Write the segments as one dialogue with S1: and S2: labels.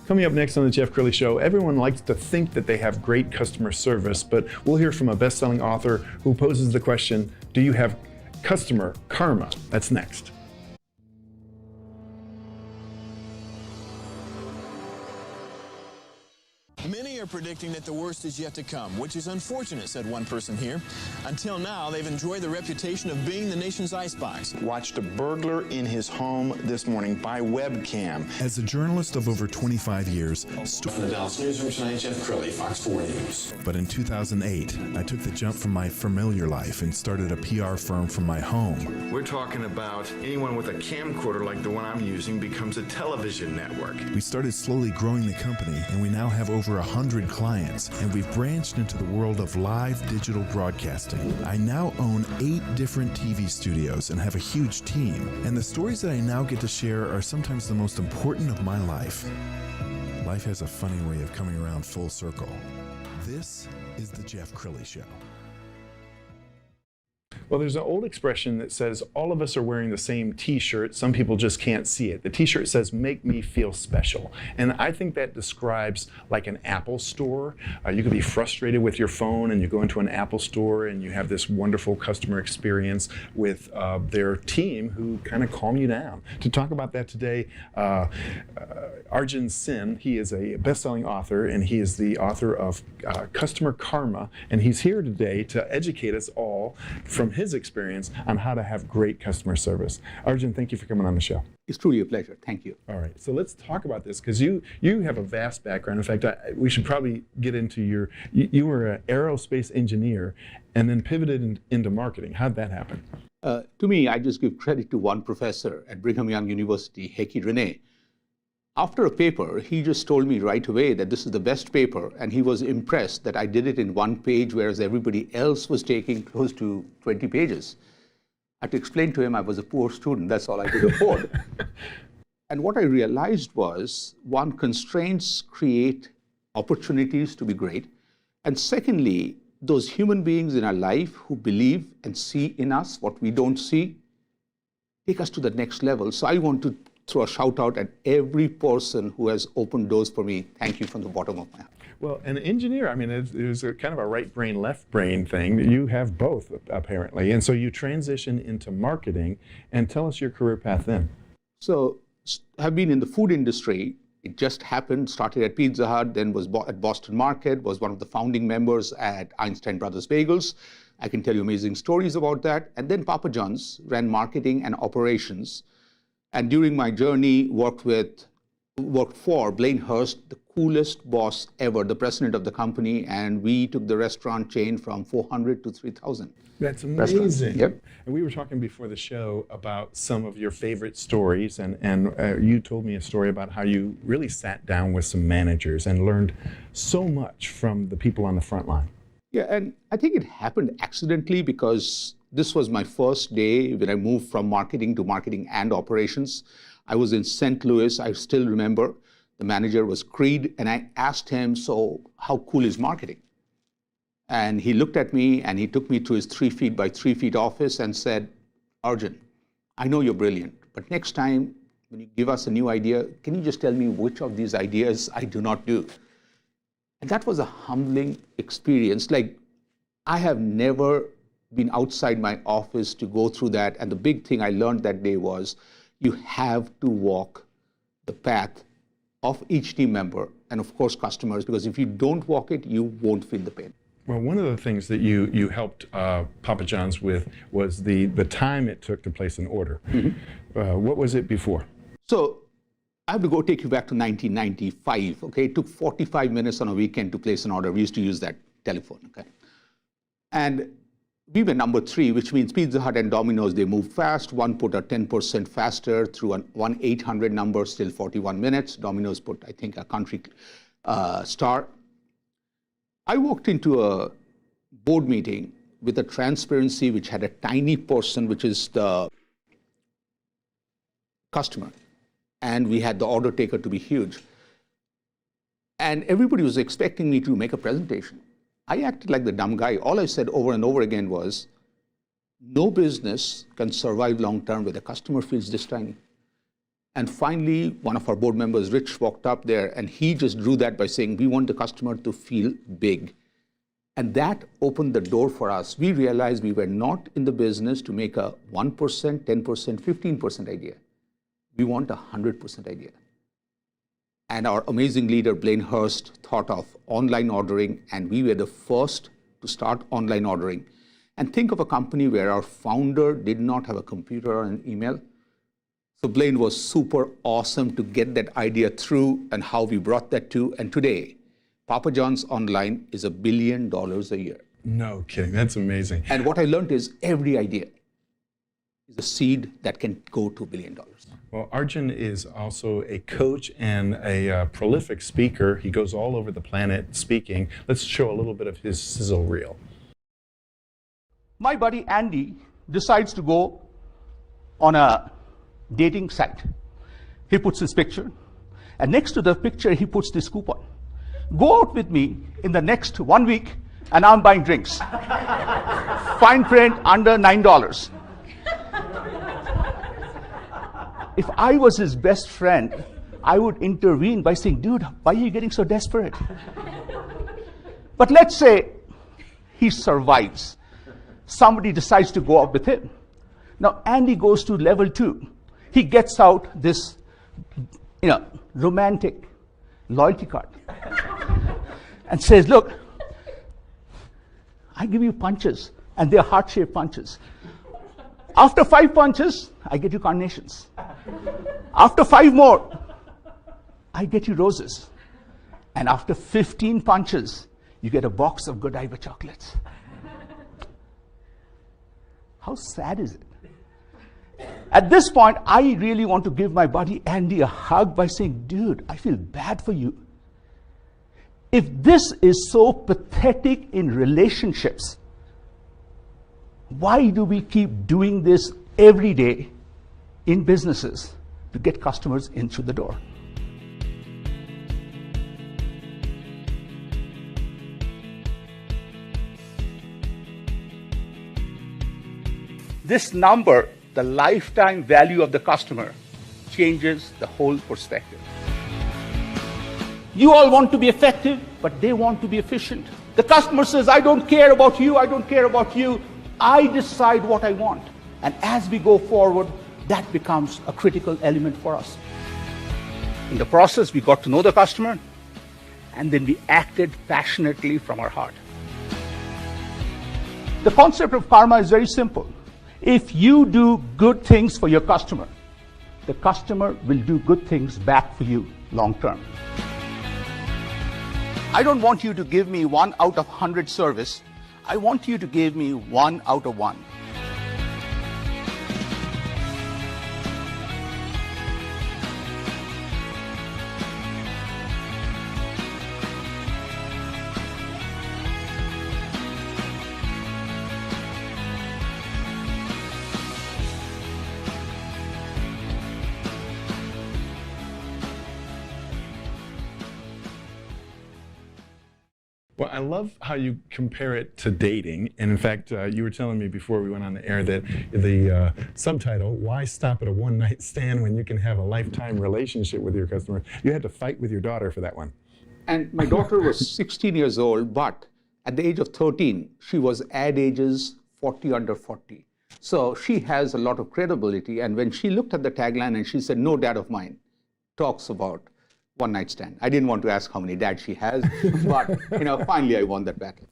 S1: Coming up next on the Jeff Crilley Show, everyone likes to think that they have great customer service, but we'll hear from a best-selling author who poses the question, do you have customer karma? That's next.
S2: Many are predicting that the worst is yet to come, which is unfortunate, said one person here. Until now, they've enjoyed the reputation of being the nation's icebox.
S3: Watched a burglar in his home this morning by webcam.
S4: As a journalist of over 25 years,
S2: From the Dallas Newsroom tonight, Jeff Crilley, Fox 4 News.
S4: but in 2008, I took the jump from my familiar life and started a PR firm from my home.
S5: We're talking about anyone with a camcorder like the one I'm using becomes a television network.
S4: We started slowly growing the company, and we now have over 100 clients, and we've branched into the world of live digital broadcasting. I now own 8 different TV studios and have a huge team, and the stories that I now get to share are sometimes the most important of my life. Life has a funny way of coming around full circle. This is the Jeff Crilley Show.
S1: Well, there's an old expression that says all of us are wearing the same t-shirt. Some people just can't see it. The t-shirt says, make me feel special. And I think that describes like an Apple store. You could be frustrated with your phone and you go into an Apple store and you have this wonderful customer experience with their team who kind of calm you down. To talk about that today, Arjun Sen, he is a best-selling author and he is the author of Customer Karma. And he's here today to educate us all from his experience on how to have great customer service. Arjun, thank you for coming on the show.
S6: It's truly a pleasure. Thank you.
S1: All right, so let's talk about this because you have a vast background. In fact, we should probably get into you were an aerospace engineer and then pivoted into marketing. How'd that happen?
S6: To me, I just give credit to one professor at Brigham Young University, Heikki Rene. After a paper, he just told me right away that this is the best paper, and he was impressed that I did it in 1 page, whereas everybody else was taking close to 20 pages. I had to explain to him I was a poor student, that's all I could afford. And what I realized was, one, constraints create opportunities to be great, and secondly, those human beings in our life who believe and see in us what we don't see, take us to the next level. So I want to throw a shout out at every person who has opened doors for me. Thank you from the bottom of my heart.
S1: Well, an engineer, I mean, it's a kind of a right brain, left brain thing. You have both, apparently. And so you transition into marketing. And tell us your career path then.
S6: So I've been in the food industry. It just happened, started at Pizza Hut, then was at Boston Market, was one of the founding members at Einstein Brothers Bagels. I can tell you amazing stories about that. And then Papa John's, ran marketing and operations. And during my journey, worked for Blaine Hurst, the coolest boss ever, the president of the company, and we took the restaurant chain from 400 to 3,000.
S1: That's amazing.
S6: Yep.
S1: And we were talking before the show about some of your favorite stories, and you told me a story about how you really sat down with some managers and learned so much from the people on the front line.
S6: Yeah, and I think it happened accidentally because this was my first day when I moved from marketing to marketing and operations. I was in St. Louis, I still remember. The manager was Creed, and I asked him, so how cool is marketing? And he looked at me and he took me to his 3 feet by 3 feet office and said, Arjun, I know you're brilliant, but next time when you give us a new idea, can you just tell me which of these ideas I do not do? And that was a humbling experience. Like, I have never been outside my office to go through that. And the big thing I learned that day was you have to walk the path of each team member and, of course, customers, because if you don't walk it, you won't feel the pain.
S1: Well, one of the things that you helped Papa John's with was the time it took to place an order. Mm-hmm. What was it before?
S6: So I have to go take you back to 1995. Okay, it took 45 minutes on a weekend to place an order. We used to use that telephone. Okay, and we were number 3, which means Pizza Hut and Domino's, they move fast. One put a 10% faster through an 1-800 number, still 41 minutes. Domino's put, I think, a country star. I walked into a board meeting with a transparency which had a tiny person, which is the customer. And we had the order taker to be huge. And everybody was expecting me to make a presentation. I acted like the dumb guy. All I said over and over again was, no business can survive long term where the customer feels this tiny. And finally, one of our board members, Rich, walked up there and he just drew that by saying, we want the customer to feel big. And that opened the door for us. We realized we were not in the business to make a 1%, 10%, 15% idea. We want a 100% idea. And our amazing leader, Blaine Hurst, thought of online ordering, and we were the first to start online ordering. And think of a company where our founder did not have a computer or an email. So Blaine was super awesome to get that idea through and how we brought that to. And today, Papa John's Online is $1 billion a year.
S1: No kidding, that's amazing.
S6: And what I learned is every idea is a seed that can go to $1 billion.
S1: Well, Arjun is also a coach and a prolific speaker. He goes all over the planet speaking. Let's show a little bit of his sizzle reel.
S7: My buddy Andy decides to go on a dating site. He puts his picture, and next to the picture, he puts this coupon. Go out with me in the next 1 week, and I'm buying drinks. Fine print, under $9. If I was his best friend, I would intervene by saying, dude, why are you getting so desperate? But let's say he survives. Somebody decides to go out with him. Now, Andy goes to level 2. He gets out this, romantic loyalty card and says, look, I give you punches, and they're heart-shaped punches. After 5 punches, I get you carnations. After 5 more, I get you roses. And after 15 punches, you get a box of Godiva chocolates. How sad is it? At this point, I really want to give my buddy Andy a hug by saying, dude, I feel bad for you. If this is so pathetic in relationships, why do we keep doing this every day in businesses to get customers in through the door? This number, the lifetime value of the customer, changes the whole perspective. You all want to be effective, but they want to be efficient. The customer says, I don't care about you, I don't care about you. I decide what I want. And as we go forward, that becomes a critical element for us. In the process, we got to know the customer, and then we acted passionately from our heart. The concept of karma is very simple. If you do good things for your customer, the customer will do good things back for you long term. I don't want you to give me 1 out of 100 service. I want you to give me 1 out of 1.
S1: Well, I love how you compare it to dating. And in fact, you were telling me before we went on the air that the subtitle, why stop at a one-night stand when you can have a lifetime relationship with your customer? You had to fight with your daughter for that one.
S6: And my daughter was 16 years old, but at the age of 13, she was ad ages 40 under 40. So she has a lot of credibility. And when she looked at the tagline and she said, no dad of mine talks about one night stand. I didn't want to ask how many dads she has, but finally I won that battle.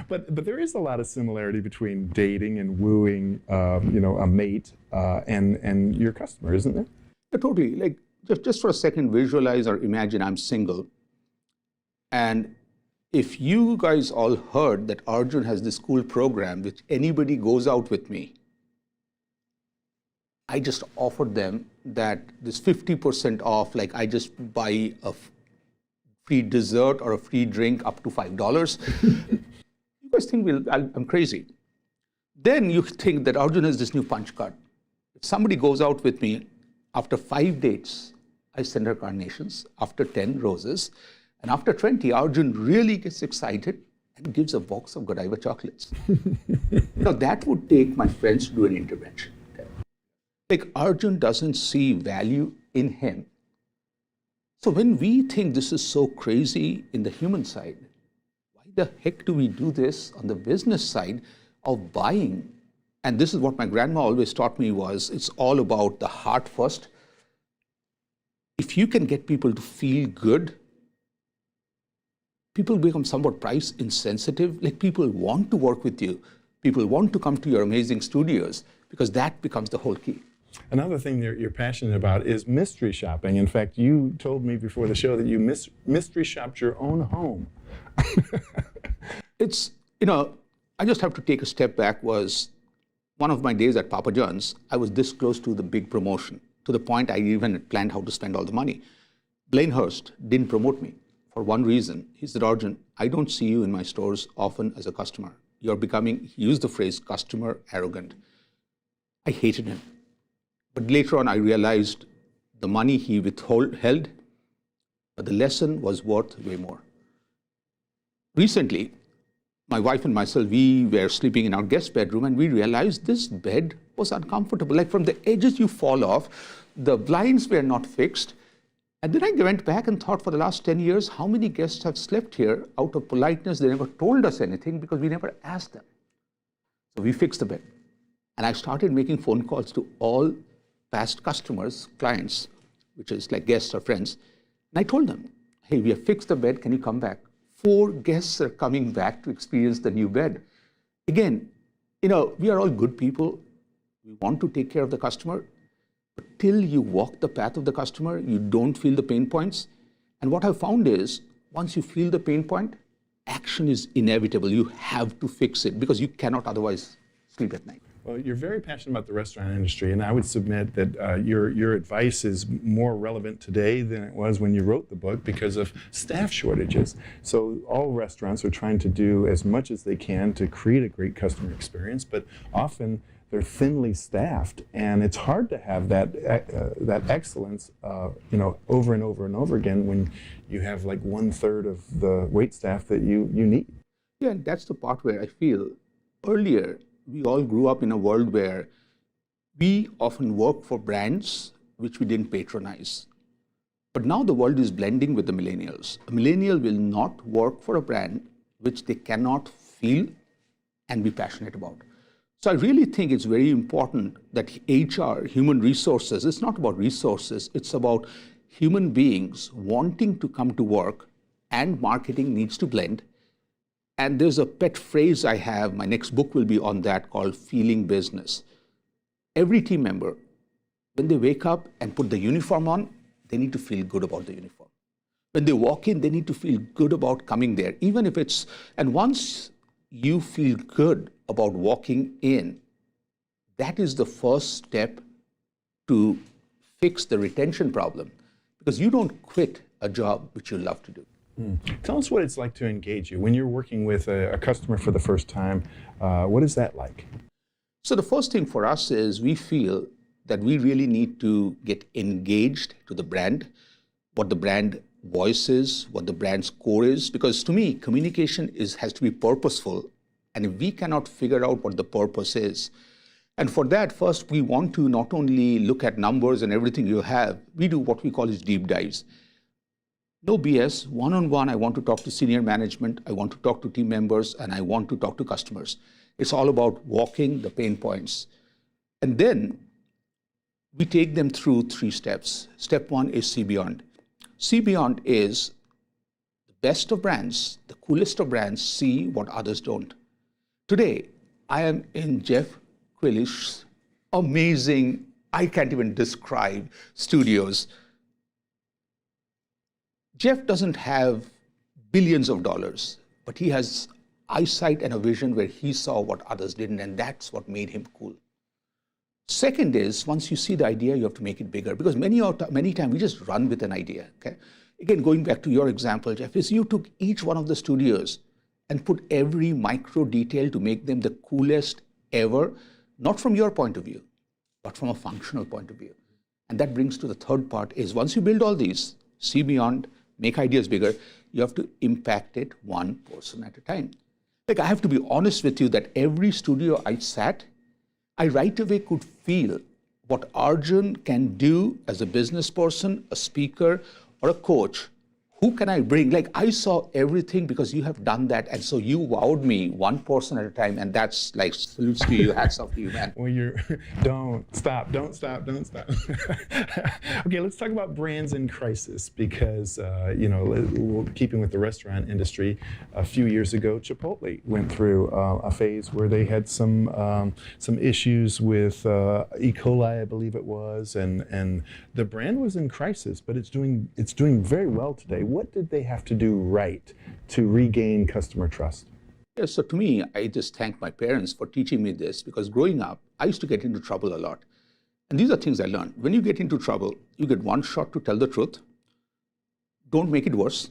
S1: But there is a lot of similarity between dating and wooing, a mate and your customer, isn't there?
S6: Yeah, totally. Like just for a second, visualize or imagine I'm single. And if you guys all heard that Arjun has this cool program which anybody goes out with me, I just offered them that this 50% off, like I just buy a free dessert or a free drink up to $5. You guys think I'm crazy. Then you think that Arjun has this new punch card. If somebody goes out with me, after 5 dates, I send her carnations, after 10 roses, and after 20, Arjun really gets excited and gives a box of Godiva chocolates. Now that would take my friends to do an intervention. Like Arjun doesn't see value in him. So when we think this is so crazy in the human side, why the heck do we do this on the business side of buying? And this is what my grandma always taught me was, it's all about the heart first. If you can get people to feel good, people become somewhat price insensitive. Like people want to work with you. People want to come to your amazing studios because that becomes the whole key.
S1: Another thing that you're passionate about is mystery shopping. In fact, you told me before the show that you mystery shopped your own home.
S6: It's, I just have to take a step back. Was one of my days at Papa John's, I was this close to the big promotion, to the point I even planned how to spend all the money. Blaine Hurst didn't promote me for one reason. He said, Arjun, I don't see you in my stores often as a customer. You're becoming, he used the phrase, customer arrogant. I hated him. But later on, I realized the money he held, but the lesson was worth way more. Recently, my wife and myself, we were sleeping in our guest bedroom and we realized this bed was uncomfortable. Like from the edges you fall off, the blinds were not fixed. And then I went back and thought for the last 10 years, how many guests have slept here out of politeness? They never told us anything because we never asked them. So we fixed the bed. And I started making phone calls to all past customers, clients, which is like guests or friends. And I told them, hey, we have fixed the bed, can you come back? 4 guests are coming back to experience the new bed. Again, we are all good people. We want to take care of the customer. But till you walk the path of the customer, you don't feel the pain points. And what I've found is, once you feel the pain point, action is inevitable. You have to fix it because you cannot otherwise sleep at night.
S1: Well, you're very passionate about the restaurant industry, and I would submit that your advice is more relevant today than it was when you wrote the book because of staff shortages. So all restaurants are trying to do as much as they can to create a great customer experience, but often they're thinly staffed, and it's hard to have that excellence, over and over and over again when you have like 1/3 of the wait staff that you need.
S6: Yeah, and that's the part where I feel earlier, we all grew up in a world where we often work for brands which we didn't patronize. But now the world is blending with the millennials. A millennial will not work for a brand which they cannot feel and be passionate about. So I really think it's very important that HR, human resources, it's not about resources, it's about human beings wanting to come to work, and marketing needs to blend. And there's a pet phrase I have, my next book will be on that, called feeling business. Every team member, when they wake up and put the uniform on, they need to feel good about the uniform. When they walk in, they need to feel good about coming there, even if it's, and once you feel good about walking in, that is the first step to fix the retention problem, because you don't quit a job which you love to do.
S1: Tell us what it's like to engage you. When you're working with a customer for the first time, what is that like?
S6: So the first thing for us is we feel that we really need to get engaged to the brand, what the brand voice is, what the brand's core is, because to me, communication has to be purposeful. And if we cannot figure out what the purpose is, and for that, first, we want to not only look at numbers and everything you have, we do what we call is deep dives. No BS, one-on-one, I want to talk to senior management, I want to talk to team members, and I want to talk to customers. It's all about walking the pain points. And then we take them through 3 steps. Step 1 is see beyond. See beyond is the best of brands, the coolest of brands see what others don't. Today, I am in Jeff Crilley's amazing, I can't even describe, studios. Jeff doesn't have billions of dollars, but he has eyesight and a vision where he saw what others didn't, and that's what made him cool. Second is, once you see the idea, you have to make it bigger, because many times we just run with an idea. Okay? Again, going back to your example, Jeff, is you took each one of the studios and put every micro detail to make them the coolest ever, not from your point of view, but from a functional point of view. And that brings to the third part is, once you build all these, see beyond, make ideas bigger, you have to impact it one person at a time. Like, I have to be honest with you that every studio I sat, I right away could feel what Arjun can do as a business person, a speaker, or a coach. Who can I bring? Like, I saw everything because you have done that. And so you wowed me one person at a time. And that's like, salutes to you, hats off to you, man.
S1: Well, don't stop. Okay, let's talk about brands in crisis because, keeping with the restaurant industry, a few years ago, Chipotle went through a phase where they had some issues with E. coli, I believe it was, and the brand was in crisis, but it's doing very well today. What did they have to do right to regain customer trust?
S6: Yeah, so to me, I just thank my parents for teaching me this because growing up, I used to get into trouble a lot. And these are things I learned. When you get into trouble, you get one shot to tell the truth. Don't make it worse.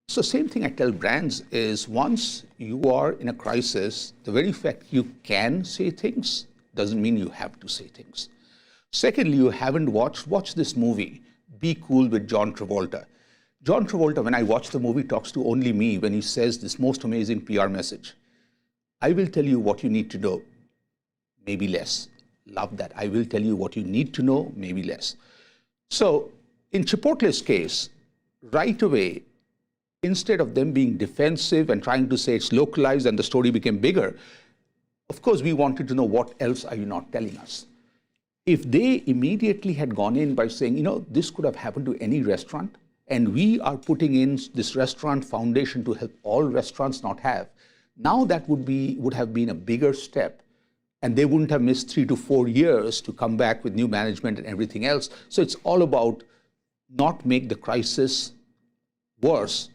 S6: So same thing I tell brands is once you are in a crisis, the very fact you can say things doesn't mean you have to say things. Secondly, you haven't watch this movie, Be Cool with John Travolta. John Travolta, when I watch the movie, talks to only me when he says this most amazing PR message. I will tell you what you need to know, maybe less. Love that. I will tell you what you need to know, maybe less. So in Chipotle's case, right away, instead of them being defensive and trying to say it's localized and the story became bigger, of course, we wanted to know what else are you not telling us. If they immediately had gone in by saying, this could have happened to any restaurant, and we are putting in this restaurant foundation to help all restaurants not have, now that would have been a bigger step, and they wouldn't have missed 3 to 4 years to come back with new management and everything else. So it's all about not make the crisis worse,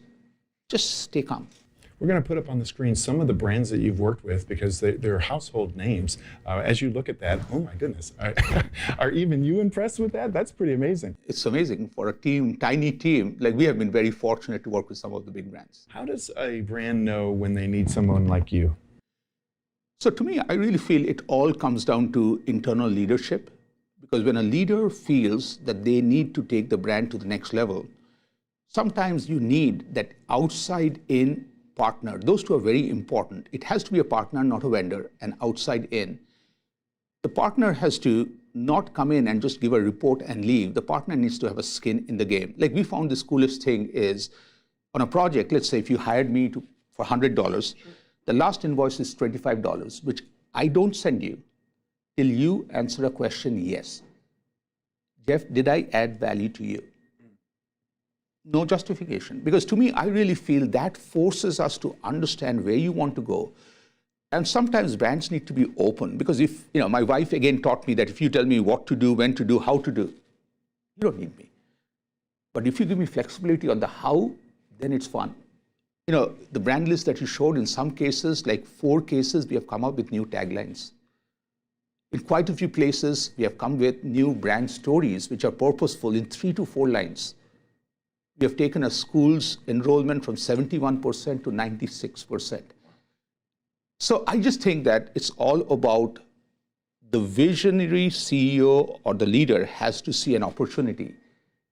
S6: just stay calm.
S1: We're going to put up on the screen some of the brands that you've worked with because they're household names. As you look at that, oh my goodness, are even you impressed with that? That's pretty amazing.
S6: It's amazing for a tiny team. Like we have been very fortunate to work with some of the big brands.
S1: How does a brand know when they need someone like you?
S6: So to me, I really feel it all comes down to internal leadership. Because when a leader feels that they need to take the brand to the next level, sometimes you need that outside-in partner. Those two are very important. It has to be a partner, not a vendor, and outside in. The partner has to not come in and just give a report and leave. The partner needs to have a skin in the game. Like we found this coolest thing is on a project, let's say if you hired me for $100, the last invoice is $25, which I don't send you till you answer a question, yes. Jeff, did I add value to you? No justification. Because to me, I really feel that forces us to understand where you want to go. And sometimes brands need to be open. Because if, my wife again taught me that if you tell me what to do, when to do, how to do, you don't need me. But if you give me flexibility on the how, then it's fun. The brand list that you showed, in some cases, like 4 cases, we have come up with new taglines. In quite a few places, we have come with new brand stories, which are purposeful in 3 to 4 lines. We have taken a school's enrollment from 71% to 96%. So I just think that it's all about the visionary CEO or the leader has to see an opportunity.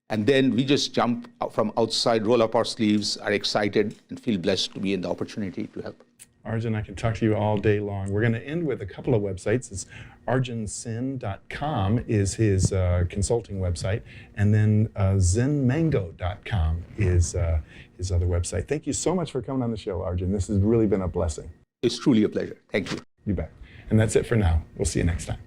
S6: And then we just jump from outside, roll up our sleeves, are excited, and feel blessed to be in the opportunity to help.
S1: Arjun, I can talk to you all day long. We're going to end with a couple of websites. It's arjunsen.com is his consulting website, and then ZenMango.com is his other website. Thank you so much for coming on the show, Arjun. This has really been a blessing.
S6: It's truly a pleasure. Thank you.
S1: You bet. And that's it for now. We'll see you next time.